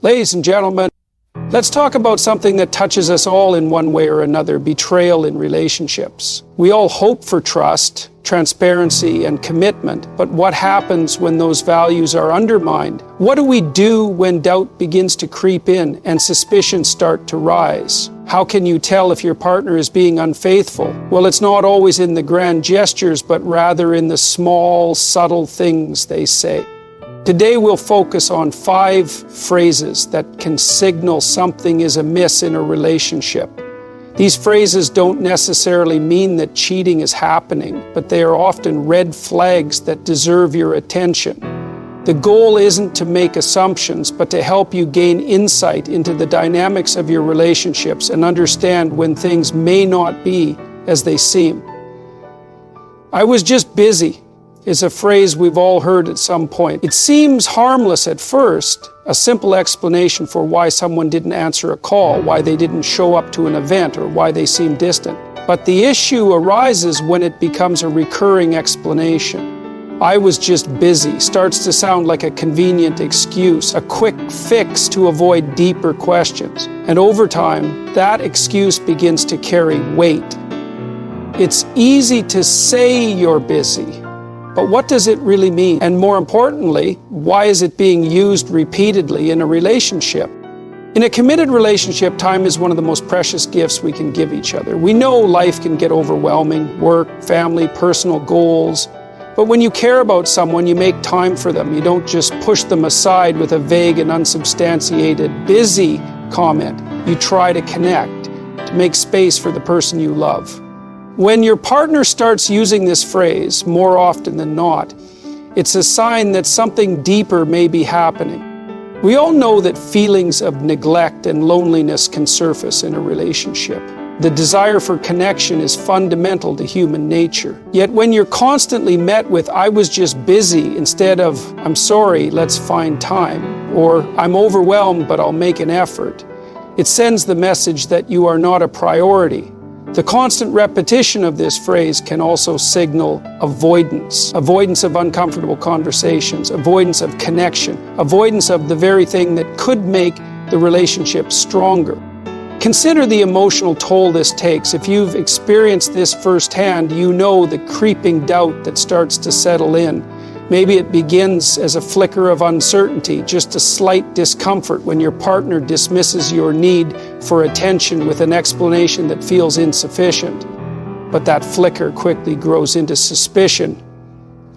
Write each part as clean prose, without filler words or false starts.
Ladies and gentlemen, let's talk about something that touches us all in one way or another: betrayal in relationships. We all hope for trust, transparency, and commitment, but what happens when those values are undermined? What do we do when doubt begins to creep in and suspicions start to rise? How can you tell if your partner is being unfaithful? Well, it's not always in the grand gestures, but rather in the small, subtle things they say. Today we'll focus on 5 phrases that can signal something is amiss in a relationship. These phrases don't necessarily mean that cheating is happening, but they are often red flags that deserve your attention. The goal isn't to make assumptions, but to help you gain insight into the dynamics of your relationships and understand when things may not be as they seem. "I was just busy" is a phrase we've all heard at some point. It seems harmless at first, a simple explanation for why someone didn't answer a call, why they didn't show up to an event, or why they seem distant. But the issue arises when it becomes a recurring explanation. "I was just busy" starts to sound like a convenient excuse, a quick fix to avoid deeper questions. And over time, that excuse begins to carry weight. It's easy to say you're busy, but what does it really mean? And more importantly, why is it being used repeatedly in a relationship? In a committed relationship, time is one of the most precious gifts we can give each other. We know life can get overwhelming: work, family, personal goals. But when you care about someone, you make time for them. You don't just push them aside with a vague and unsubstantiated "busy" comment. You try to connect, to make space for the person you love. When your partner starts using this phrase, more often than not, it's a sign that something deeper may be happening. We all know that feelings of neglect and loneliness can surface in a relationship. The desire for connection is fundamental to human nature. Yet when you're constantly met with "I was just busy" instead of "I'm sorry, let's find time," or "I'm overwhelmed, but I'll make an effort," it sends the message that you are not a priority. The constant repetition of this phrase can also signal avoidance. Avoidance of uncomfortable conversations, avoidance of connection, avoidance of the very thing that could make the relationship stronger. Consider the emotional toll this takes. If you've experienced this firsthand, you know the creeping doubt that starts to settle in. Maybe it begins as a flicker of uncertainty, just a slight discomfort when your partner dismisses your need for attention with an explanation that feels insufficient. But that flicker quickly grows into suspicion.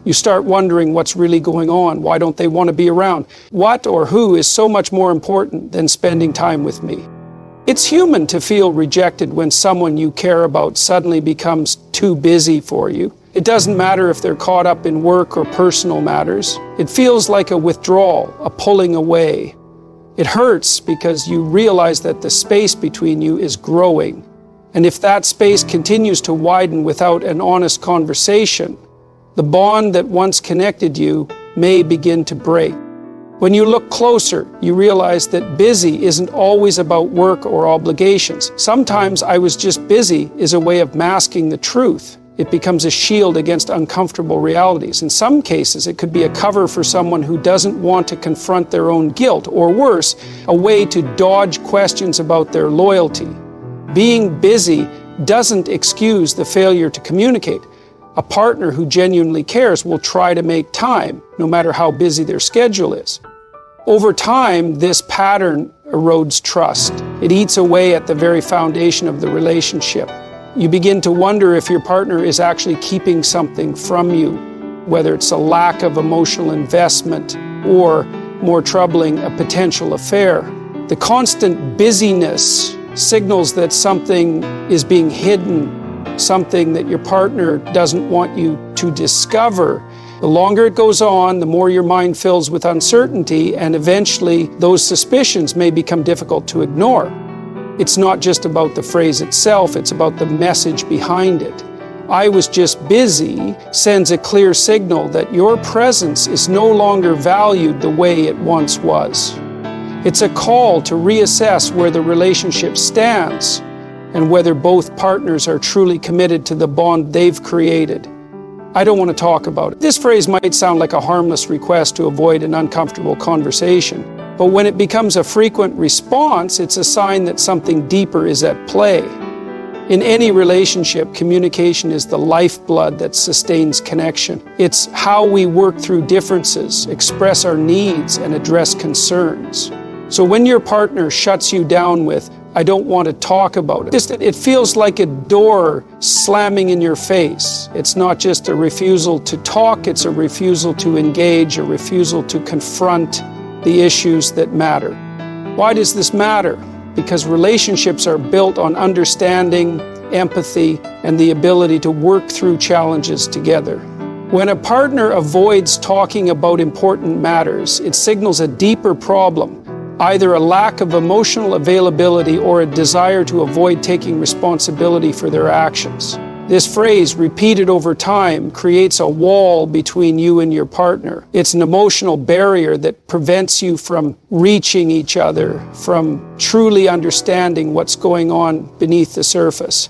You start wondering what's really going on. Why don't they want to be around? What or who is so much more important than spending time with me? It's human to feel rejected when someone you care about suddenly becomes too busy for you. It doesn't matter if they're caught up in work or personal matters. It feels like a withdrawal, a pulling away. It hurts because you realize that the space between you is growing. And if that space continues to widen without an honest conversation, the bond that once connected you may begin to break. When you look closer, you realize that busy isn't always about work or obligations. Sometimes "I was just busy" is a way of masking the truth. It becomes a shield against uncomfortable realities. In some cases, it could be a cover for someone who doesn't want to confront their own guilt, or worse, a way to dodge questions about their loyalty. Being busy doesn't excuse the failure to communicate. A partner who genuinely cares will try to make time, no matter how busy their schedule is. Over time, this pattern erodes trust. It eats away at the very foundation of the relationship. You begin to wonder if your partner is actually keeping something from you, whether it's a lack of emotional investment or, more troubling, a potential affair. The constant busyness signals that something is being hidden, something that your partner doesn't want you to discover. The longer it goes on, the more your mind fills with uncertainty, and eventually those suspicions may become difficult to ignore. It's not just about the phrase itself, it's about the message behind it. "I was just busy" sends a clear signal that your presence is no longer valued the way it once was. It's a call to reassess where the relationship stands and whether both partners are truly committed to the bond they've created. I don't want to talk about it. This phrase might sound like a harmless request to avoid an uncomfortable conversation, But when it becomes a frequent response, it's a sign that something deeper is at play. In any relationship, communication is the lifeblood that sustains connection. It's how we work through differences, express our needs, and address concerns. So when your partner shuts you down with, "I don't want to talk about it," it feels like a door slamming in your face. It's not just a refusal to talk, it's a refusal to engage, a refusal to confront the issues that matter. Why does this matter? Because relationships are built on understanding, empathy, and the ability to work through challenges together. When a partner avoids talking about important matters, it signals a deeper problem, either a lack of emotional availability or a desire to avoid taking responsibility for their actions. This phrase, repeated over time, creates a wall between you and your partner. It's an emotional barrier that prevents you from reaching each other, from truly understanding what's going on beneath the surface.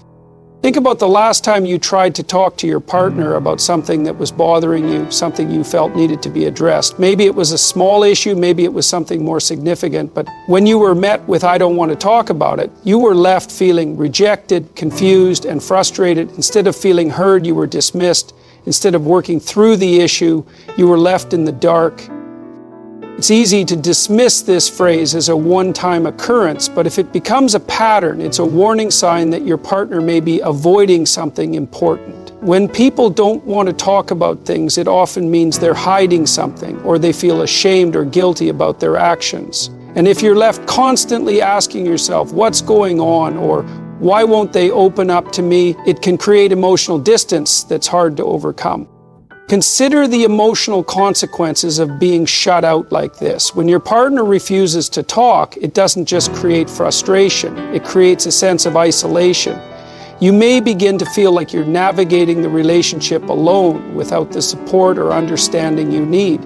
Think about the last time you tried to talk to your partner about something that was bothering you, something you felt needed to be addressed. Maybe it was a small issue, maybe it was something more significant, but when you were met with "I don't want to talk about it," you were left feeling rejected, confused, and frustrated. Instead of feeling heard, you were dismissed. Instead of working through the issue, you were left in the dark. It's easy to dismiss this phrase as a one-time occurrence, but if it becomes a pattern, it's a warning sign that your partner may be avoiding something important. When people don't want to talk about things, it often means they're hiding something, or they feel ashamed or guilty about their actions. And if you're left constantly asking yourself, "What's going on?" or "Why won't they open up to me?" it can create emotional distance that's hard to overcome. Consider the emotional consequences of being shut out like this. When your partner refuses to talk, it doesn't just create frustration, it creates a sense of isolation. You may begin to feel like you're navigating the relationship alone without the support or understanding you need.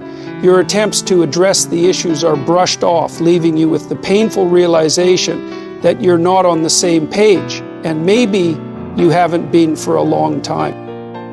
Your attempts to address the issues are brushed off, leaving you with the painful realization that you're not on the same page, and maybe you haven't been for a long time.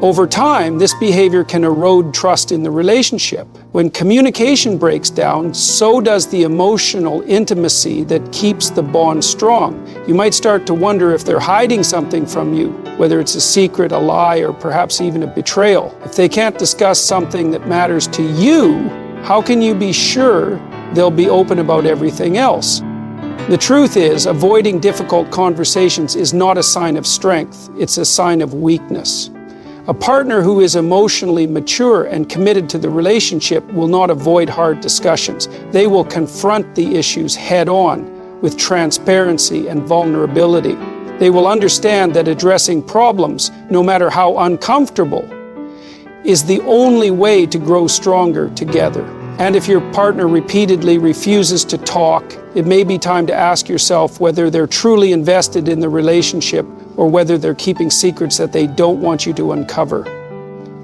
Over time, this behavior can erode trust in the relationship. When communication breaks down, so does the emotional intimacy that keeps the bond strong. You might start to wonder if they're hiding something from you, whether it's a secret, a lie, or perhaps even a betrayal. If they can't discuss something that matters to you, how can you be sure they'll be open about everything else? The truth is, avoiding difficult conversations is not a sign of strength, it's a sign of weakness. A partner who is emotionally mature and committed to the relationship will not avoid hard discussions. They will confront the issues head on with transparency and vulnerability. They will understand that addressing problems, no matter how uncomfortable, is the only way to grow stronger together. And if your partner repeatedly refuses to talk, it may be time to ask yourself whether they're truly invested in the relationship or whether they're keeping secrets that they don't want you to uncover.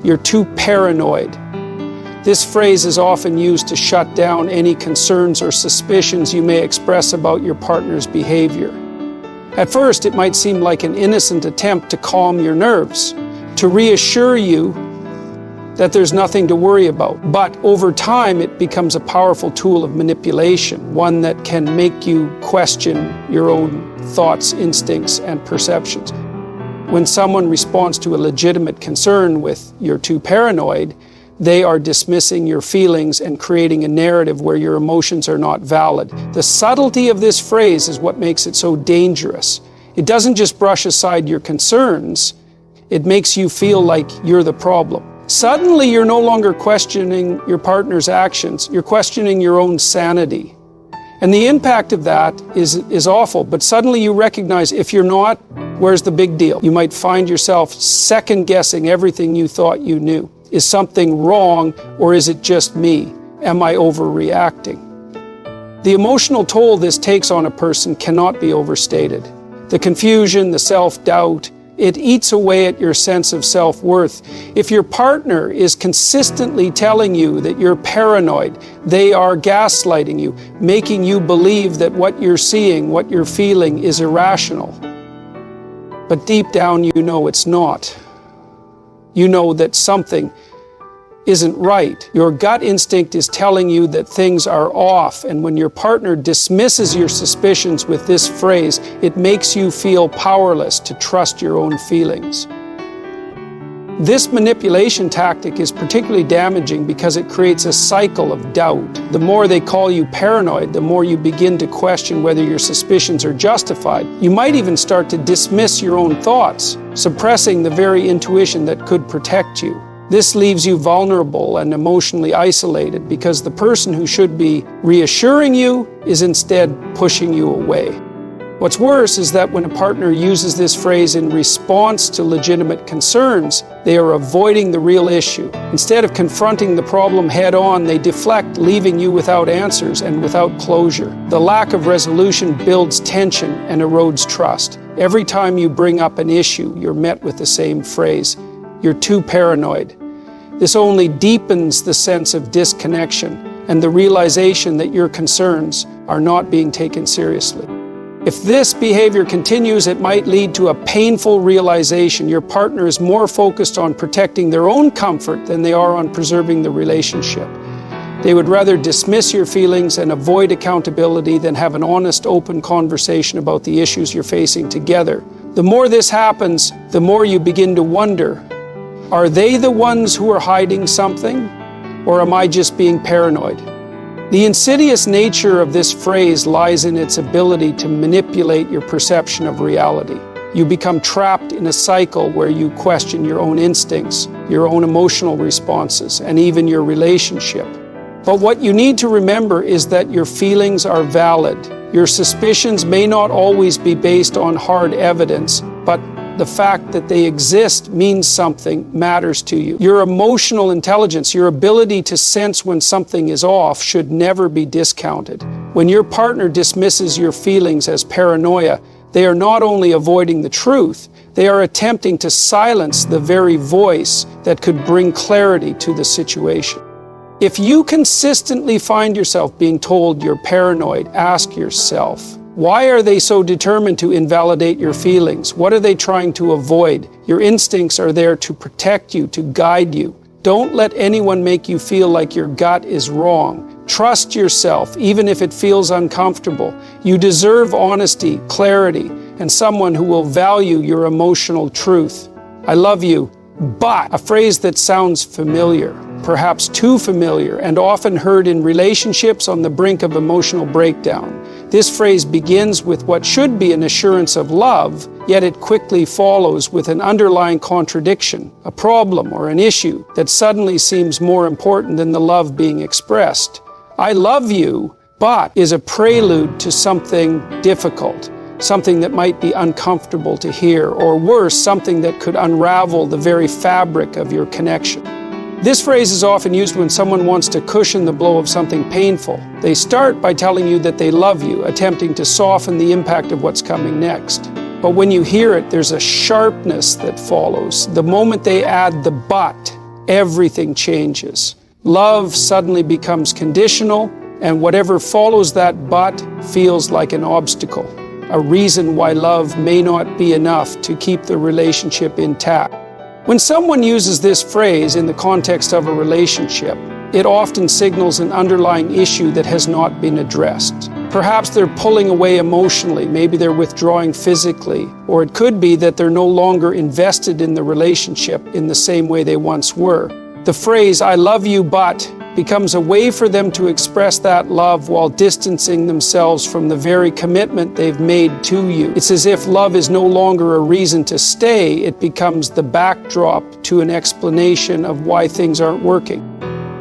You're too paranoid. This phrase is often used to shut down any concerns or suspicions you may express about your partner's behavior. At first, it might seem like an innocent attempt to calm your nerves, to reassure you that there's nothing to worry about. But over time, it becomes a powerful tool of manipulation, one that can make you question your own thoughts, instincts, and perceptions. When someone responds to a legitimate concern with "you're too paranoid," they are dismissing your feelings and creating a narrative where your emotions are not valid. The subtlety of this phrase is what makes it so dangerous. It doesn't just brush aside your concerns, it makes you feel like you're the problem. Suddenly, you're no longer questioning your partner's actions, you're questioning your own sanity. And the impact of that is awful, but suddenly you recognize if you're not, where's the big deal? You might find yourself second-guessing everything you thought you knew. Is something wrong, or is it just me? Am I overreacting? The emotional toll this takes on a person cannot be overstated. The confusion, the self-doubt, it eats away at your sense of self-worth. If your partner is consistently telling you that you're paranoid, they are gaslighting you, making you believe that what you're seeing, what you're feeling is irrational. But deep down, you know it's not. You know that something isn't right. Your gut instinct is telling you that things are off, and when your partner dismisses your suspicions with this phrase, it makes you feel powerless to trust your own feelings. This manipulation tactic is particularly damaging because it creates a cycle of doubt. The more they call you paranoid, the more you begin to question whether your suspicions are justified. You might even start to dismiss your own thoughts, suppressing the very intuition that could protect you. This leaves you vulnerable and emotionally isolated because the person who should be reassuring you is instead pushing you away. What's worse is that when a partner uses this phrase in response to legitimate concerns, they are avoiding the real issue. Instead of confronting the problem head-on, they deflect, leaving you without answers and without closure. The lack of resolution builds tension and erodes trust. Every time you bring up an issue, you're met with the same phrase: "You're too paranoid." This only deepens the sense of disconnection and the realization that your concerns are not being taken seriously. If this behavior continues, it might lead to a painful realization your partner is more focused on protecting their own comfort than they are on preserving the relationship. They would rather dismiss your feelings and avoid accountability than have an honest, open conversation about the issues you're facing together. The more this happens, the more you begin to wonder, are they the ones who are hiding something, or am I just being paranoid? The insidious nature of this phrase lies in its ability to manipulate your perception of reality. You become trapped in a cycle where you question your own instincts, your own emotional responses, and even your relationship. But what you need to remember is that your feelings are valid. Your suspicions may not always be based on hard evidence, but the fact that they exist means something matters to you. Your emotional intelligence, your ability to sense when something is off, should never be discounted. When your partner dismisses your feelings as paranoia, they are not only avoiding the truth, they are attempting to silence the very voice that could bring clarity to the situation. If you consistently find yourself being told you're paranoid, ask yourself, why are they so determined to invalidate your feelings? What are they trying to avoid? Your instincts are there to protect you, to guide you. Don't let anyone make you feel like your gut is wrong. Trust yourself, even if it feels uncomfortable. You deserve honesty, clarity, and someone who will value your emotional truth. I love you, but a phrase that sounds familiar, perhaps too familiar, and often heard in relationships on the brink of emotional breakdown. This phrase begins with what should be an assurance of love, yet it quickly follows with an underlying contradiction, a problem or an issue that suddenly seems more important than the love being expressed. I love you, but is a prelude to something difficult, something that might be uncomfortable to hear, or worse, something that could unravel the very fabric of your connection. This phrase is often used when someone wants to cushion the blow of something painful. They start by telling you that they love you, attempting to soften the impact of what's coming next. But when you hear it, there's a sharpness that follows. The moment they add the but, everything changes. Love suddenly becomes conditional, and whatever follows that but feels like an obstacle, a reason why love may not be enough to keep the relationship intact. When someone uses this phrase in the context of a relationship, it often signals an underlying issue that has not been addressed. Perhaps they're pulling away emotionally, maybe they're withdrawing physically, or it could be that they're no longer invested in the relationship in the same way they once were. The phrase, "I love you, but," becomes a way for them to express that love while distancing themselves from the very commitment they've made to you. It's as if love is no longer a reason to stay, it becomes the backdrop to an explanation of why things aren't working.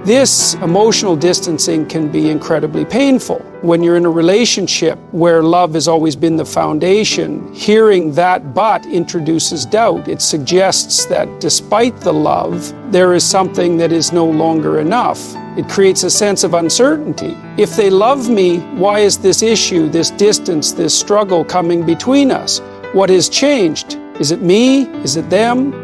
This emotional distancing can be incredibly painful. When you're in a relationship where love has always been the foundation, hearing that but introduces doubt. It suggests that despite the love, there is something that is no longer enough. It creates a sense of uncertainty. If they love me, why is this issue, this distance, this struggle coming between us? What has changed? Is it me? Is it them?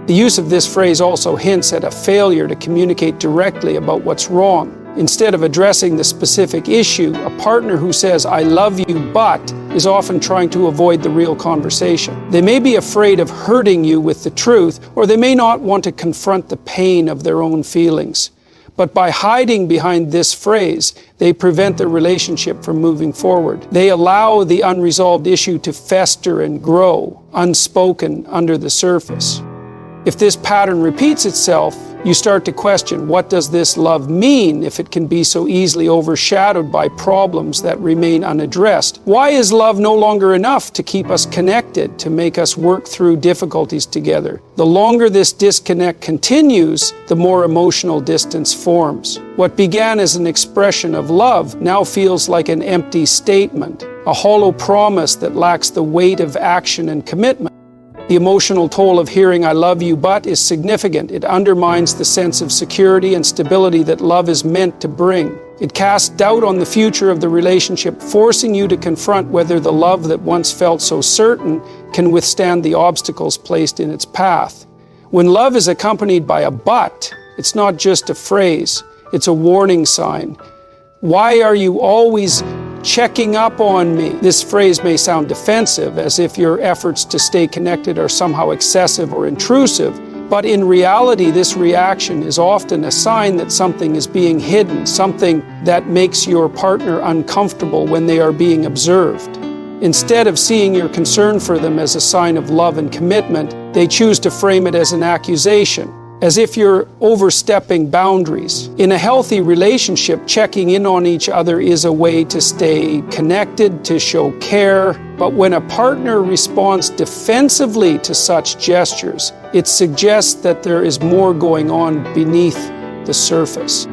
The use of this phrase also hints at a failure to communicate directly about what's wrong. Instead of addressing the specific issue, a partner who says, "I love you, but," is often trying to avoid the real conversation. They may be afraid of hurting you with the truth, or they may not want to confront the pain of their own feelings. But by hiding behind this phrase, they prevent the relationship from moving forward. They allow the unresolved issue to fester and grow, unspoken under the surface. If this pattern repeats itself, you start to question, what does this love mean if it can be so easily overshadowed by problems that remain unaddressed? Why is love no longer enough to keep us connected, to make us work through difficulties together? The longer this disconnect continues, the more emotional distance forms. What began as an expression of love now feels like an empty statement, a hollow promise that lacks the weight of action and commitment. The emotional toll of hearing "I love you but" is significant. It undermines the sense of security and stability that love is meant to bring. It casts doubt on the future of the relationship, forcing you to confront whether the love that once felt so certain can withstand the obstacles placed in its path. When love is accompanied by a "but," it's not just a phrase, it's a warning sign. Why are you always checking up on me? This phrase may sound defensive, as if your efforts to stay connected are somehow excessive or intrusive, but in reality, this reaction is often a sign that something is being hidden, something that makes your partner uncomfortable when they are being observed. Instead of seeing your concern for them as a sign of love and commitment, they choose to frame it as an accusation, as if you're overstepping boundaries. In a healthy relationship, checking in on each other is a way to stay connected, to show care. But when a partner responds defensively to such gestures, it suggests that there is more going on beneath the surface.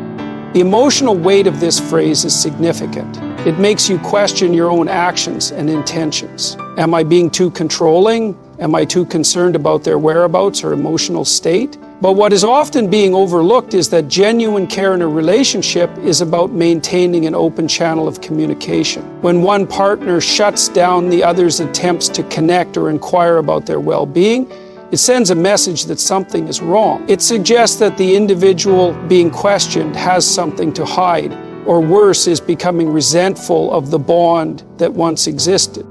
The emotional weight of this phrase is significant. It makes you question your own actions and intentions. Am I being too controlling? Am I too concerned about their whereabouts or emotional state? But what is often being overlooked is that genuine care in a relationship is about maintaining an open channel of communication. When one partner shuts down the other's attempts to connect or inquire about their well-being, it sends a message that something is wrong. It suggests that the individual being questioned has something to hide, or worse, is becoming resentful of the bond that once existed.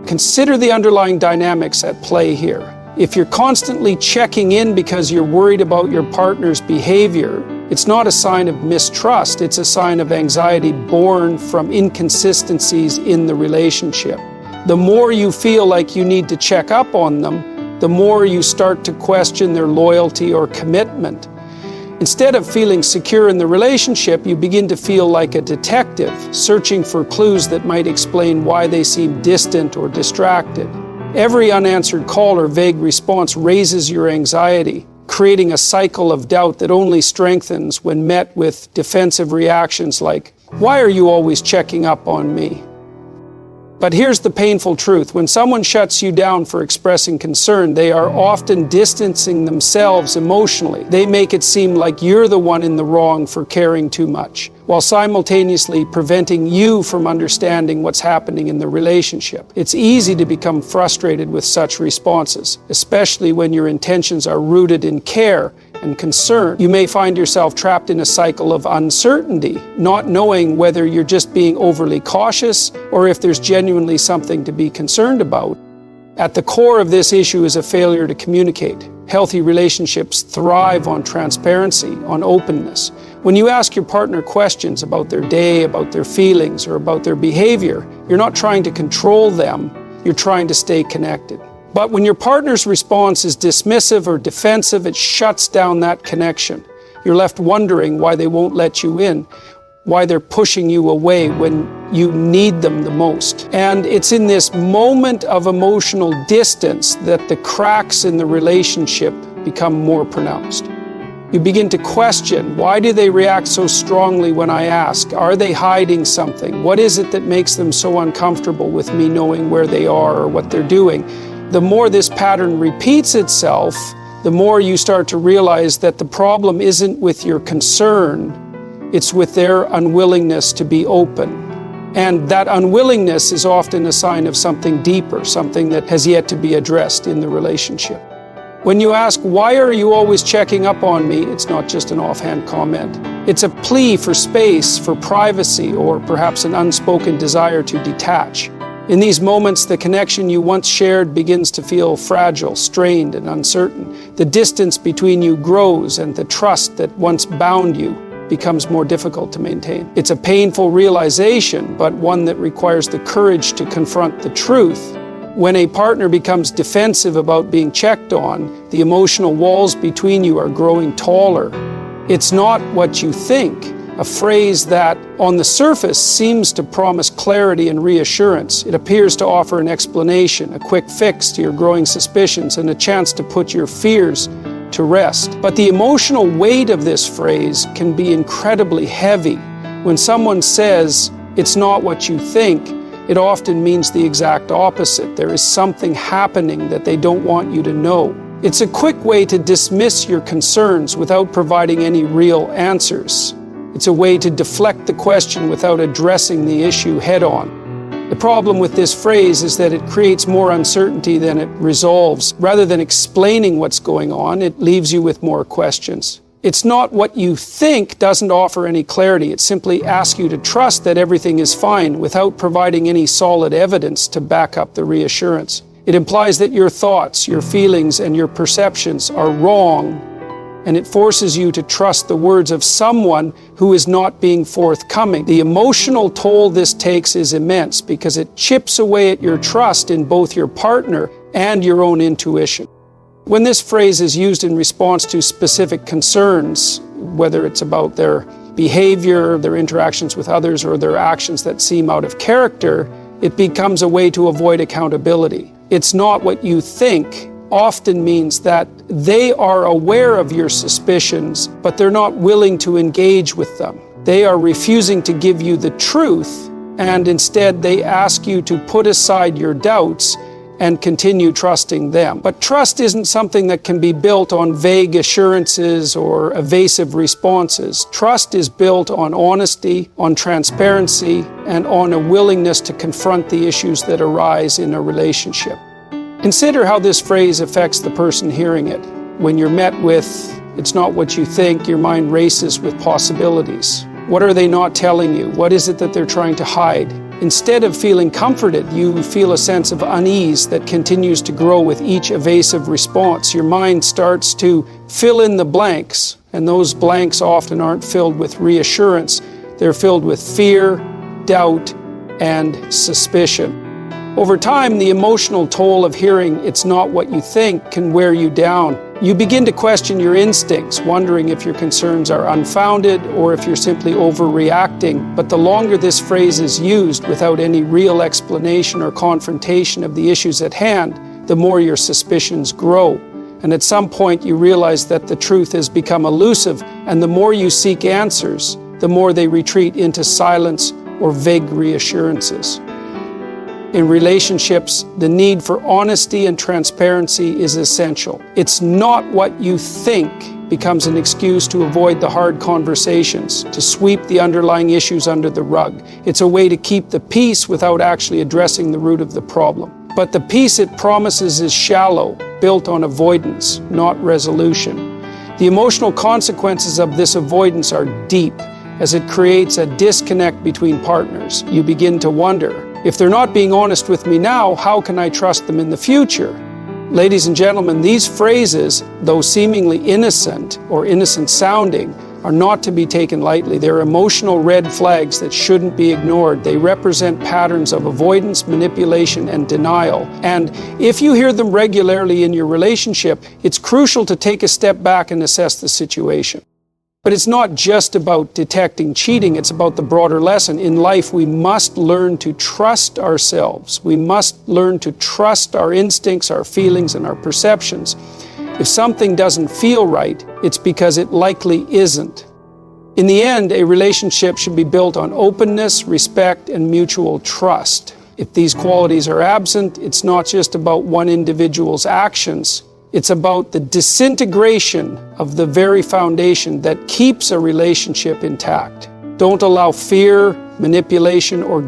Consider the underlying dynamics at play here. If you're constantly checking in because you're worried about your partner's behavior, it's not a sign of mistrust, it's a sign of anxiety born from inconsistencies in the relationship. The more you feel like you need to check up on them, the more you start to question their loyalty or commitment. Instead of feeling secure in the relationship, you begin to feel like a detective, searching for clues that might explain why they seem distant or distracted. Every unanswered call or vague response raises your anxiety, creating a cycle of doubt that only strengthens when met with defensive reactions like, "Why are you always checking up on me?" But here's the painful truth. When someone shuts you down for expressing concern, they are often distancing themselves emotionally. They make it seem like you're the one in the wrong for caring too much, while simultaneously preventing you from understanding what's happening in the relationship. It's easy to become frustrated with such responses, especially when your intentions are rooted in care and concern. You may find yourself trapped in a cycle of uncertainty, not knowing whether you're just being overly cautious or if there's genuinely something to be concerned about. At the core of this issue is a failure to communicate. Healthy relationships thrive on transparency, on openness. When you ask your partner questions about their day, about their feelings, or about their behavior, you're not trying to control them, you're trying to stay connected. But when your partner's response is dismissive or defensive, it shuts down that connection. You're left wondering why they won't let you in, why they're pushing you away when you need them the most. And it's in this moment of emotional distance that the cracks in the relationship become more pronounced. You begin to question, why do they react so strongly when I ask? Are they hiding something? What is it that makes them so uncomfortable with me knowing where they are or what they're doing? The more this pattern repeats itself, the more you start to realize that the problem isn't with your concern, it's with their unwillingness to be open. And that unwillingness is often a sign of something deeper, something that has yet to be addressed in the relationship. When you ask, "Why are you always checking up on me?" it's not just an offhand comment. It's a plea for space, for privacy, or perhaps an unspoken desire to detach. In these moments, the connection you once shared begins to feel fragile, strained, and uncertain. The distance between you grows, and the trust that once bound you becomes more difficult to maintain. It's a painful realization, but one that requires the courage to confront the truth. When a partner becomes defensive about being checked on, the emotional walls between you are growing taller. It's not what you think, a phrase that, on the surface, seems to promise clarity and reassurance. It appears to offer an explanation, a quick fix to your growing suspicions, and a chance to put your fears to rest. But the emotional weight of this phrase can be incredibly heavy. When someone says, "It's not what you think," it often means the exact opposite. There is something happening that they don't want you to know. It's a quick way to dismiss your concerns without providing any real answers. It's a way to deflect the question without addressing the issue head-on. The problem with this phrase is that it creates more uncertainty than it resolves. Rather than explaining what's going on, it leaves you with more questions. "It's not what you think" doesn't offer any clarity. It simply asks you to trust that everything is fine without providing any solid evidence to back up the reassurance. It implies that your thoughts, your feelings, and your perceptions are wrong, and it forces you to trust the words of someone who is not being forthcoming. The emotional toll this takes is immense because it chips away at your trust in both your partner and your own intuition. When this phrase is used in response to specific concerns, whether it's about their behavior, their interactions with others, or their actions that seem out of character, it becomes a way to avoid accountability. "It's not what you think" often means that they are aware of your suspicions, but they're not willing to engage with them. They are refusing to give you the truth, and instead they ask you to put aside your doubts and continue trusting them. But trust isn't something that can be built on vague assurances or evasive responses. Trust is built on honesty, on transparency, and on a willingness to confront the issues that arise in a relationship. Consider how this phrase affects the person hearing it. When you're met with, "It's not what you think," your mind races with possibilities. What are they not telling you? What is it that they're trying to hide? Instead of feeling comforted, you feel a sense of unease that continues to grow with each evasive response. Your mind starts to fill in the blanks, and those blanks often aren't filled with reassurance. They're filled with fear, doubt, and suspicion. Over time, the emotional toll of hearing "it's not what you think" can wear you down. You begin to question your instincts, wondering if your concerns are unfounded or if you're simply overreacting. But the longer this phrase is used without any real explanation or confrontation of the issues at hand, the more your suspicions grow. And at some point you realize that the truth has become elusive, and the more you seek answers, the more they retreat into silence or vague reassurances. In relationships, the need for honesty and transparency is essential. "It's not what you think" becomes an excuse to avoid the hard conversations, to sweep the underlying issues under the rug. It's a way to keep the peace without actually addressing the root of the problem. But the peace it promises is shallow, built on avoidance, not resolution. The emotional consequences of this avoidance are deep, as it creates a disconnect between partners. You begin to wonder, if they're not being honest with me now, how can I trust them in the future? Ladies and gentlemen, these phrases, though seemingly innocent or innocent sounding, are not to be taken lightly. They're emotional red flags that shouldn't be ignored. They represent patterns of avoidance, manipulation, and denial. And if you hear them regularly in your relationship, it's crucial to take a step back and assess the situation. But it's not just about detecting cheating, it's about the broader lesson. In life, we must learn to trust ourselves. We must learn to trust our instincts, our feelings, and our perceptions. If something doesn't feel right, it's because it likely isn't. In the end, a relationship should be built on openness, respect, and mutual trust. If these qualities are absent, it's not just about one individual's actions. It's about the disintegration of the very foundation that keeps a relationship intact. Don't allow fear, manipulation, or